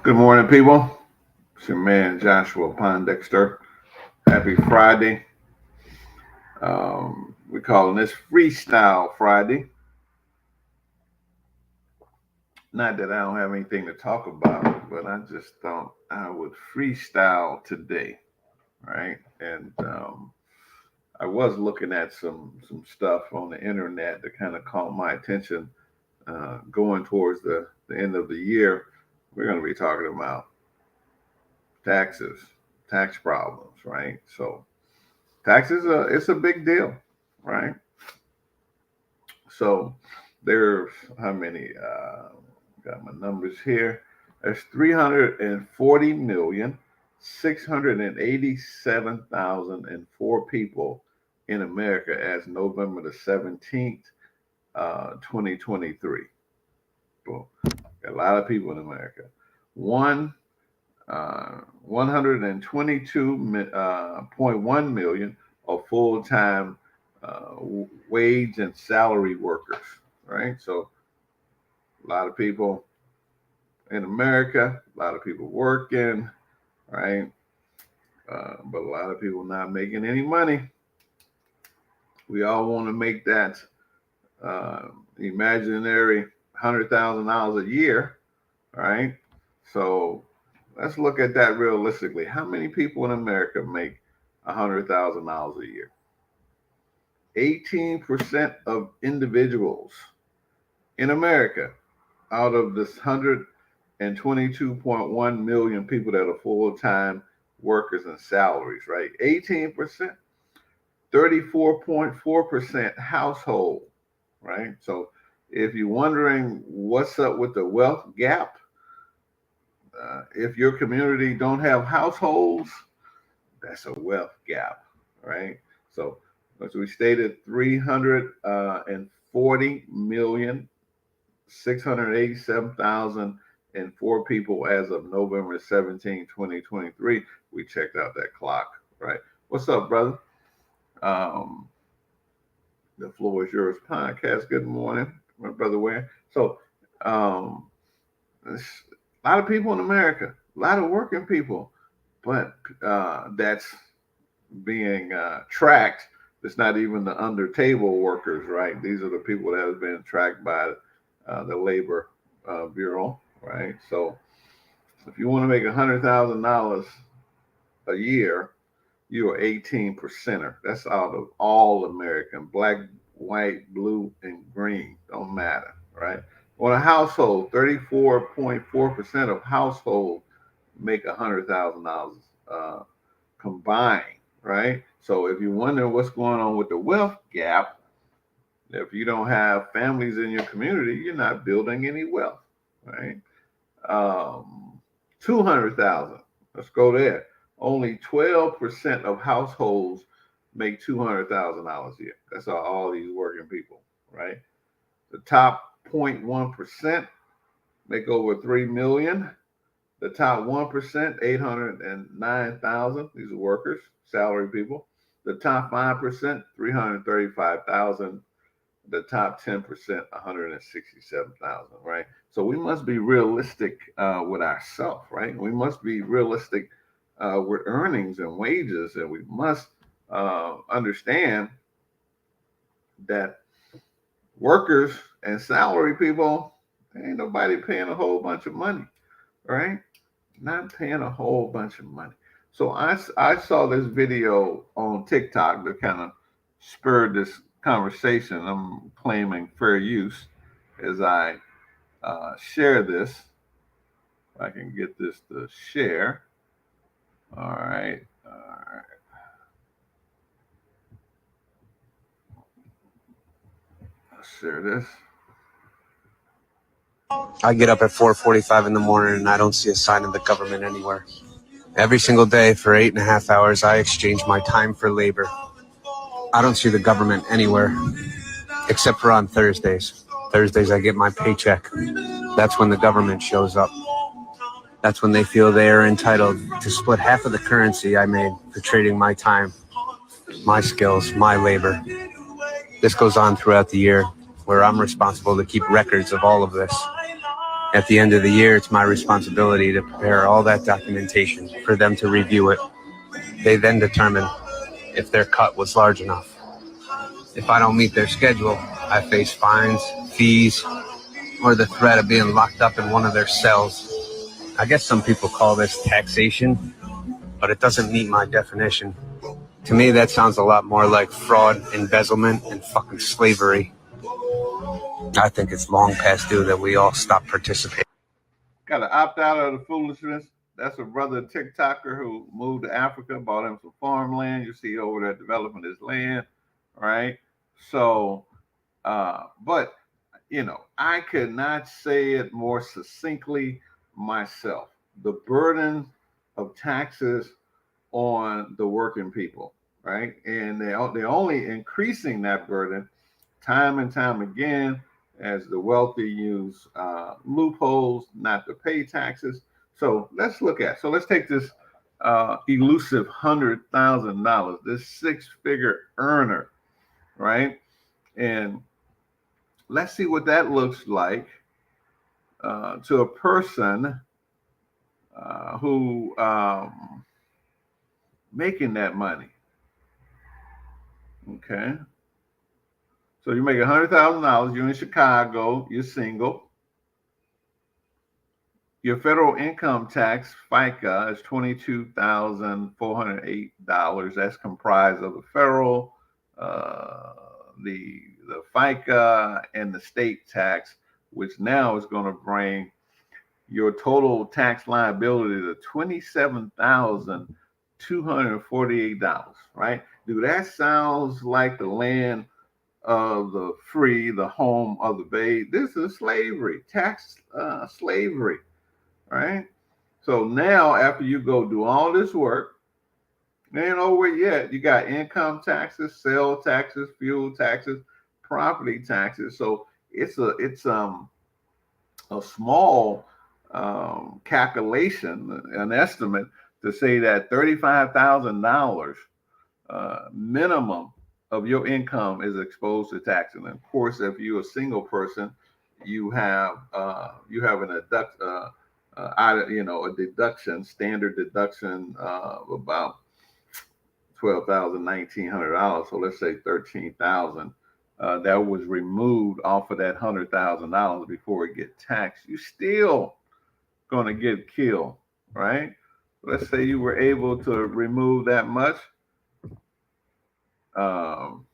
Good morning, people. It's your man Joshua Pondexter. Happy Friday. We're calling this Freestyle Friday. Not that I don't have anything to talk about, but I just thought I would freestyle today, right? And I was looking at some stuff on the internet that kind of caught my attention. Going towards the end of the year, we're going to be talking about taxes, tax problems, right? So taxes, it's a big deal, right? So there's how many? Got my numbers here. There's 340,687,004 people in America as November the 17th, 2023. Boom. Got a lot of people in America. One 122.1 million of full-time wage and salary workers, right? So a lot of people in America, a lot of people working, right? But a lot of people not making any money. We all want to make that imaginary $100,000 a year, right? So let's look at that realistically. How many people in America make $100,000 a year? 18% of individuals in America out of this 122.1 million people that are full-time workers and salaries, right? 18%, 34.4% household, right? So if you're wondering what's up with the wealth gap, if your community don't have households, that's a wealth gap, right? So as we stated, 340,687,004 people as of November 17, 2023. We checked out that clock, right? What's up, brother? Um, the floor is yours. Podcast. Good morning, my brother. Ware. So, um, a lot of people in America, a lot of working people, but that's being tracked. It's not even the under table workers, right? These are the people that have been tracked by the Labor Bureau, right? So if you want to make $100,000 a year, you are 18 percenter. That's out of all American, black, white, blue, and green. Don't matter, right? On a household, 34.4% of households make $100,000 combined, right? So if you wonder what's going on with the wealth gap, if you don't have families in your community, you're not building any wealth, right? 200,000. Let's go there. Only 12% of households make $200,000 a year. That's all these working people, right? The top 0.1% make over 3 million. The top 1%, 809,000. These are workers, salary people. The top 5%, 335,000. The top 10%, 167,000, right? So we must be realistic with ourselves, right? We must be realistic with earnings and wages, and we must understand that workers and salary people, ain't nobody paying a whole bunch of money, right? Not paying a whole bunch of money. So I saw this video on TikTok that kind of spurred this conversation. I'm claiming fair use as I share this. If I can get this to share. All right. All right. Let's share this. I get up at 4:45 in the morning and I don't see a sign of the government anywhere. Every single day for 8.5 hours, I exchange my time for labor. I don't see the government anywhere, except for on Thursdays. Thursdays, I get my paycheck. That's when the government shows up. That's when they feel they are entitled to split half of the currency I made for trading my time, my skills, my labor. This goes on throughout the year, where I'm responsible to keep records of all of this. At the end of the year, it's my responsibility to prepare all that documentation for them to review it. They then determine if their cut was large enough. If I don't meet their schedule, I face fines, fees, or the threat of being locked up in one of their cells. I guess some people call this taxation, but it doesn't meet my definition. To me, that sounds a lot more like fraud, embezzlement, and fucking slavery. I think it's long past due that we all stop participating. Got to opt out of the foolishness. That's a brother TikToker who moved to Africa, bought him some farmland. You see over there developing his land, right? So, but I could not say it more succinctly myself. The burden of taxes on the working people, right? And they're only increasing that burden time and time again as the wealthy use loopholes not to pay taxes. So let's take this elusive $100,000, this six-figure earner, right? And let's see what that looks like to a person who making that money. Okay. So you make $100,000, you're in Chicago, you're single. Your federal income tax, FICA, is $22,408. That's comprised of the federal, the FICA, and the state tax, which now is going to bring your total tax liability to $27,248, right? Dude, that sounds like the land of the free, the home of the babe. This is slavery, tax slavery, right? So now after you go do all this work, it ain't over yet. You got income taxes, sales taxes, fuel taxes, property taxes. So it's a small calculation, an estimate to say that $35,000 minimum of your income is exposed to tax. And of course, if you're a single person, you have a deduction, standard deduction of about $12,900. So let's say $13,000. That was removed off of that $100,000 before it get taxed. You still gonna get killed, right? Let's say you were able to remove that much. So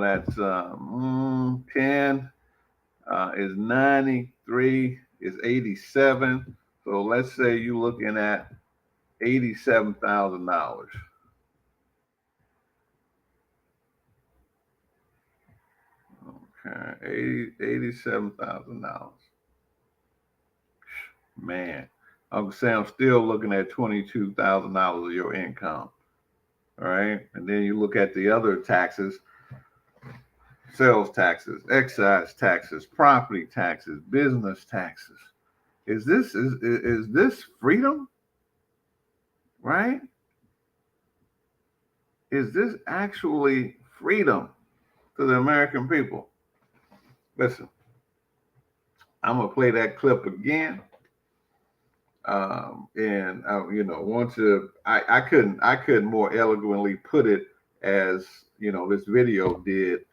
that's 10 is 93 is 87. So let's say you're looking at $87,000. Okay, $87,000. Man, Uncle Sam still looking at $22,000 of your income. All right, and then you look at the other taxes: sales taxes, excise taxes, property taxes, business taxes. Is this freedom? Right? Is this actually freedom to the American people? Listen, I'm gonna play that clip again. I couldn't more eloquently put it as this video did,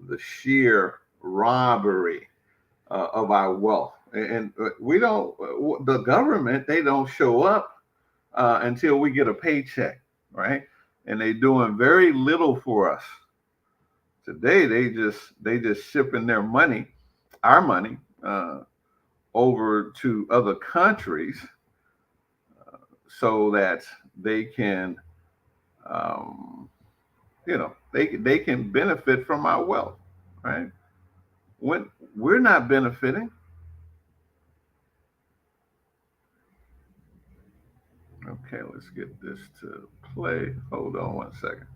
the sheer robbery of our wealth. And we don't, the government, they don't show up until we get a paycheck, right? And they're doing very little for us. Today, they just shipping their money, our money, over to other countries so that they can, they can benefit from our wealth, right? When we're not benefiting. Okay, let's get this to play. Hold on one second.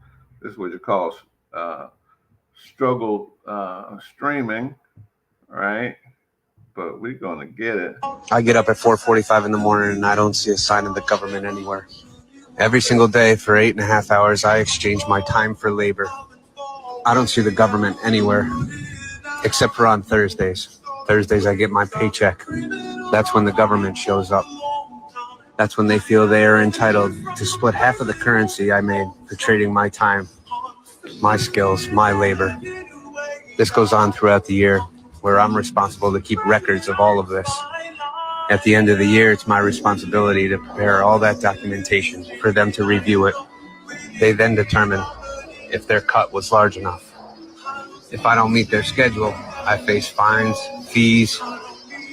This is what you call struggle streaming, right? But we're gonna get it. I get up at 4:45 in the morning and I don't see a sign of the government anywhere. Every single day for 8.5 hours, I exchange my time for labor. I don't see the government anywhere, except for on Thursdays. Thursdays I get my paycheck. That's when the government shows up. That's when they feel they are entitled to split half of the currency I made for trading my time, my skills, my labor. This goes on throughout the year, where I'm responsible to keep records of all of this. At the end of the year, it's my responsibility to prepare all that documentation for them to review it. They then determine if their cut was large enough. If I don't meet their schedule, I face fines, fees,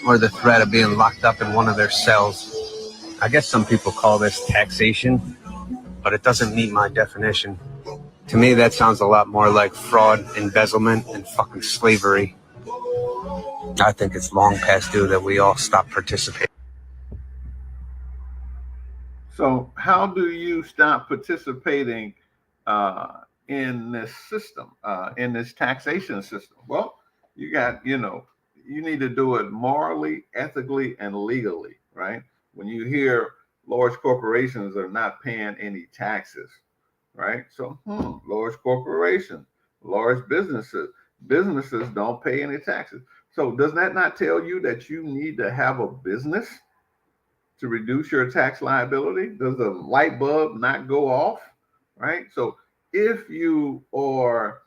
or the threat of being locked up in one of their cells. I guess some people call this taxation, but it doesn't meet my definition. To me, that sounds a lot more like fraud, embezzlement, and fucking slavery. I think it's long past due that we all stop participating. So how do you stop participating in this system, in this taxation system? Well, you got, you need to do it morally, ethically, and legally, right? When you hear large corporations are not paying any taxes, right? So, large corporations, large businesses don't pay any taxes. So does that not tell you that you need to have a business to reduce your tax liability? Does the light bulb not go off? Right. So if you are,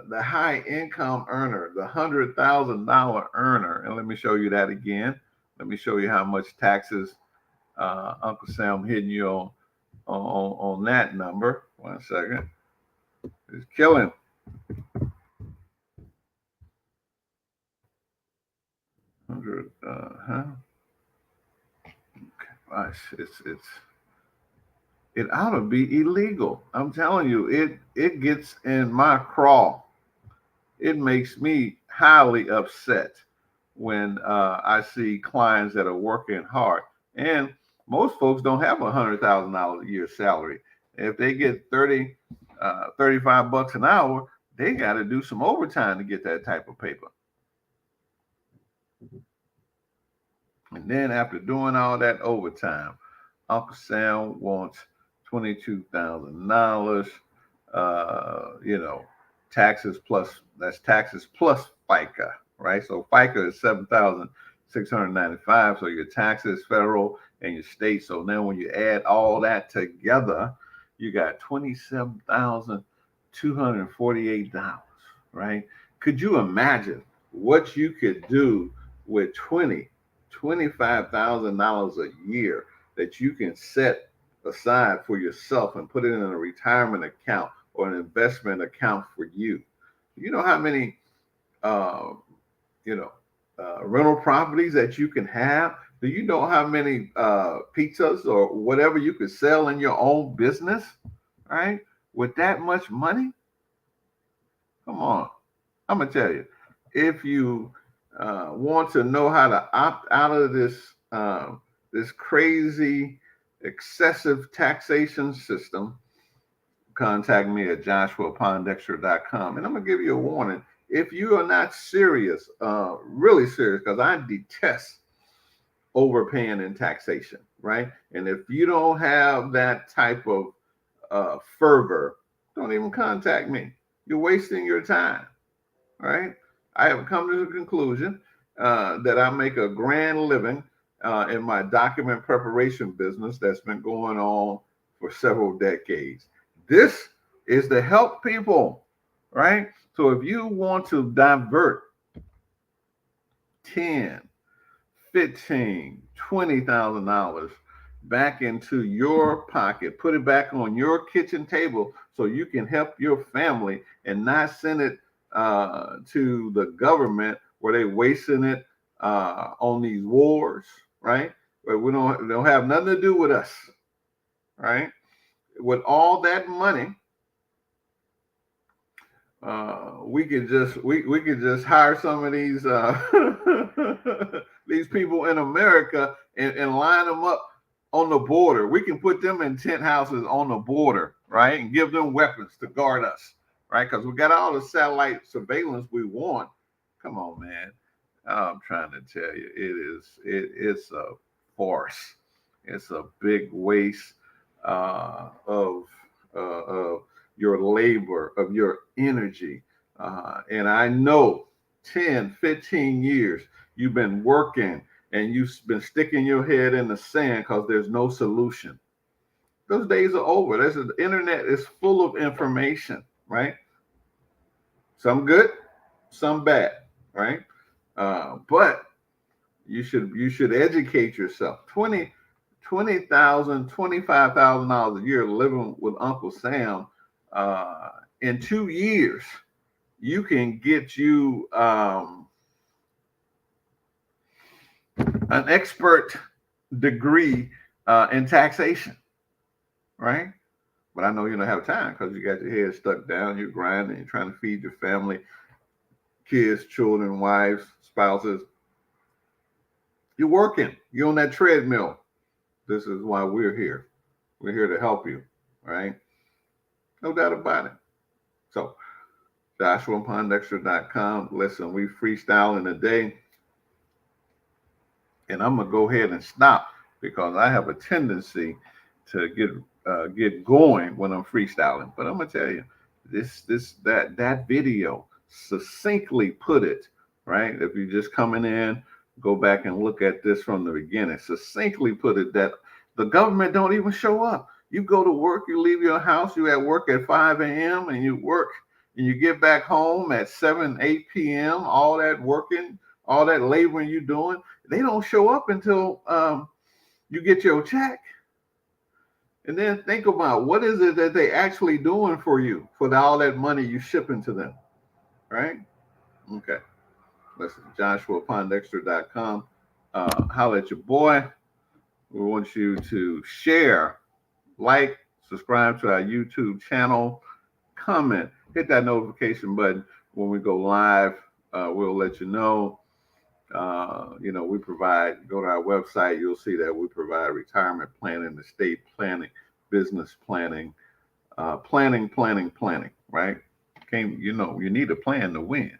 the high income earner, the $100,000 earner, and let me show you that again. Let me show you how much taxes Uncle Sam hitting you on that number. 1 second. It's killing. Hundred. It ought to be illegal. I'm telling you, it gets in my craw. It makes me highly upset when I see clients that are working hard. And most folks don't have $100,000 a year salary. If they get 35 bucks an hour, they got to do some overtime to get that type of paper. And then after doing all that overtime, Uncle Sam wants $22,000. Taxes plus, that's taxes plus FICA, right? So FICA is 7,695. So your taxes, federal and your state. So now when you add all that together, you got $27,248, right? Could you imagine what you could do with $25,000 a year that you can set aside for yourself and put it in a retirement account or an investment account for you? You know how many, rental properties that you can have? Do you know how many pizzas or whatever you could sell in your own business, right? With that much money? Come on. I'm going to tell you, if you want to know how to opt out of this crazy, excessive taxation system, contact me at joshuapondexter.com. And I'm going to give you a warning. If you are not serious, really serious, because I detest overpaying in taxation, right? And if you don't have that type of fervor, don't even contact me. You're wasting your time, right? I have come to the conclusion that I make a grand living in my document preparation business that's been going on for several decades. This is to help people, right? So if you want to divert 10, 15, $20,000 back into your pocket, put it back on your kitchen table so you can help your family and not send it to the government where they're wasting it on these wars, right? But we don't have nothing to do with us, right? With all that money, we could just hire some of these these people in America and line them up on the border. We can put them in tent houses on the border, right, and give them weapons to guard us, right? Because we got all the satellite surveillance we want. Come on, man. I'm trying to tell you, it's a farce. It's a big waste of your labor, of your energy. And I know 10, 15 years, you've been working and you've been sticking your head in the sand because there's no solution. Those days are over. The internet is full of information, right? Some good, some bad, right? But you should educate yourself. $20,000, $25,000 a year living with Uncle Sam. In 2 years, you can get you an expert degree in taxation, right? But I know you don't have time because you got your head stuck down, you're grinding, you're trying to feed your family, kids, children, wives, spouses. You're working, you're on that treadmill. This is why we're here. We're here to help you, right? No doubt about it. So, JoshuaPondexter.com. Listen, we freestyling today. And I'm gonna go ahead and stop because I have a tendency to get going when I'm freestyling. But I'm gonna tell you, that video succinctly put it right. If you're just coming in, go back and look at this from the beginning. Succinctly put it that the government don't even show up. You go to work, you leave your house, you at work at 5 a.m. and you work and you get back home at 7, 8 p.m. All that working, all that laboring you doing, they don't show up until you get your check. And then think about what is it that they actually doing for you for all that money you shipping to them, right? Okay. Listen, JoshuaPondexter.com. Holla at your boy. We want you to share, like, subscribe to our YouTube channel, comment, hit that notification button when we go live. We'll let you know. We provide, go to our website, you'll see that we provide retirement planning, estate planning, business planning, planning, right? You need a plan to win,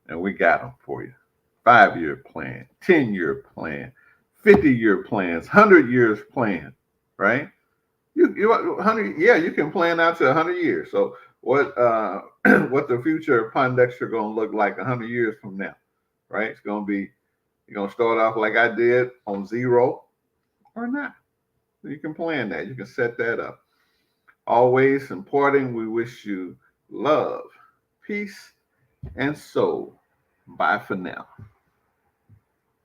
and we got them for you. 5-year plan, 10-year plan, 50-year plans, 100 years plan, right? You 100, yeah, you can plan out to 100 years. So what the future of Pondexter gonna look like 100 years from now, right? It's gonna be, you're gonna start off like I did on zero or not. You can plan that. You can set that up. Always important. We wish you love, peace, and soul. Bye for now.